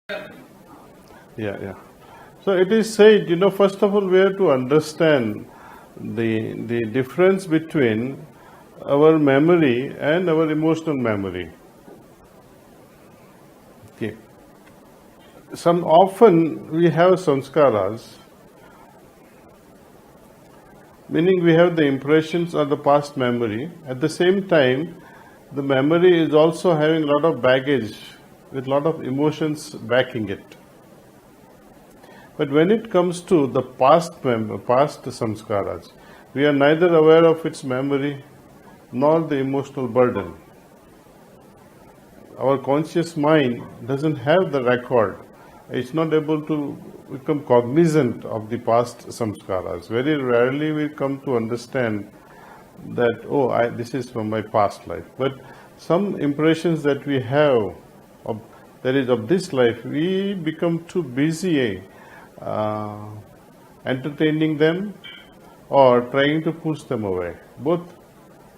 Yeah, yeah. So it is said, first of all, we have to understand the difference between our memory and our emotional memory. Okay. Some often we have samskaras, meaning we have the impressions or the past memory. At the same time, the memory is also having a lot of baggage with a lot of emotions backing it. But when it comes to the past samskaras, we are neither aware of its memory nor the emotional burden. Our conscious mind doesn't have the record. It's not able to become cognizant of the past samskaras. Very rarely we come to understand that, oh, this is from my past life. But some impressions that we have of, that is of this life, we become too busy uh, entertaining them or trying to push them away. Both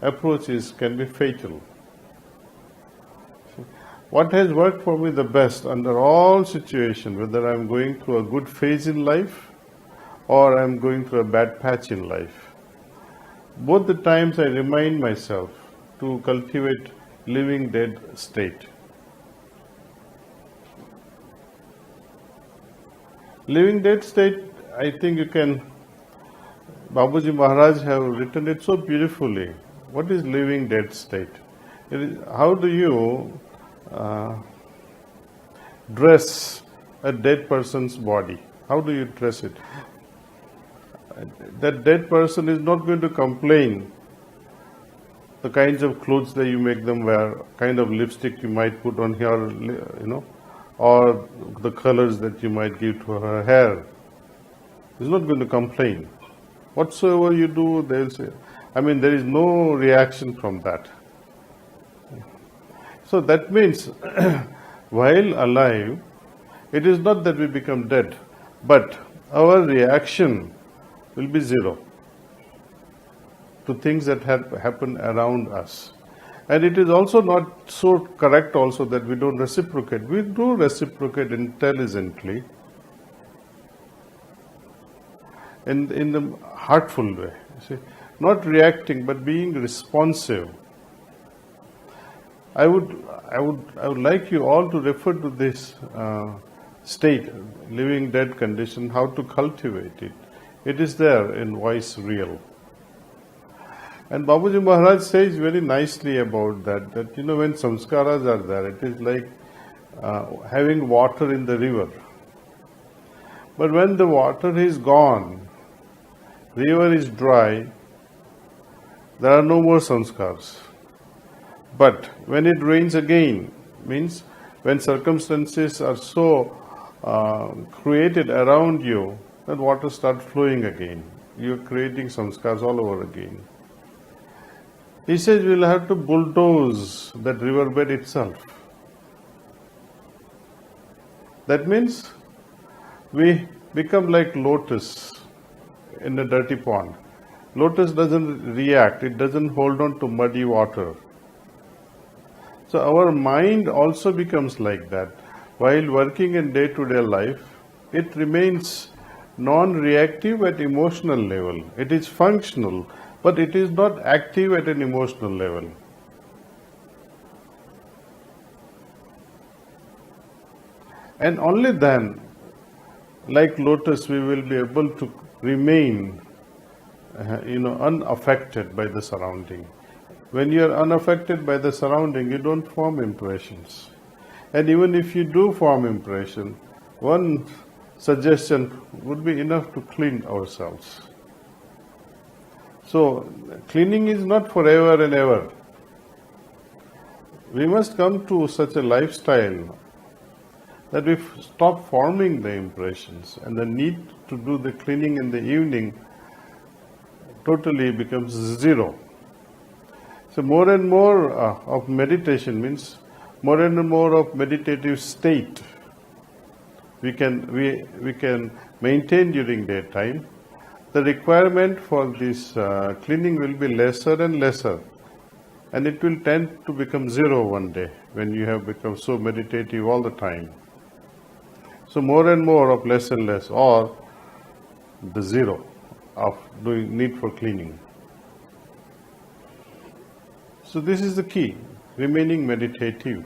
approaches can be fatal. What has worked for me the best under all situations, whether I'm going through a good phase in life or I'm going through a bad patch in life, both the times I remind myself to cultivate living dead state. Living dead state, I think you can, Babuji Maharaj have written it so beautifully. What is living dead state? How do you dress a dead person's body? How do you dress it? That dead person is not going to complain the kinds of clothes that you make them wear, kind of lipstick you might put on her, or the colors that you might give to her hair. He's not going to complain. Whatsoever you do, they'll say. There is no reaction from that. So that means, while alive, it is not that we become dead, but our reaction will be zero to things that have happened around us. And it is also not so correct also that we don't reciprocate. We do reciprocate intelligently, in the heartful way. You see, not reacting but being responsive. I would like you all to refer to this state, living dead condition, how to cultivate it. It is there in Voice Real. And Babuji Maharaj says very nicely about that when samskaras are there, it is like having water in the river. But when the water is gone, river is dry, there are no more samskars. But when it rains again, means when circumstances are so created around you, that water starts flowing again. You are creating samskars all over again. He says we'll have to bulldoze that riverbed itself. That means we become like lotus in a dirty pond. Lotus doesn't react, it doesn't hold on to muddy water. So our mind also becomes like that. While working in day-to-day life, it remains non-reactive at emotional level. It is functional, but it is not active at an emotional level. And only then, like lotus, we will be able to remain unaffected by the surrounding. When you are unaffected by the surrounding, you don't form impressions. And even if you do form impression, one suggestion would be enough to clean ourselves. So, cleaning is not forever and ever. We must come to such a lifestyle that we stop forming the impressions, and the need to do the cleaning in the evening totally becomes zero. So more and more of meditation means more and more of meditative state we can maintain during daytime. The requirement for this cleaning will be lesser and lesser, and it will tend to become zero one day when you have become so meditative all the time. So more and more of less and less, or the zero of doing need for cleaning. So this is the key, remaining meditative.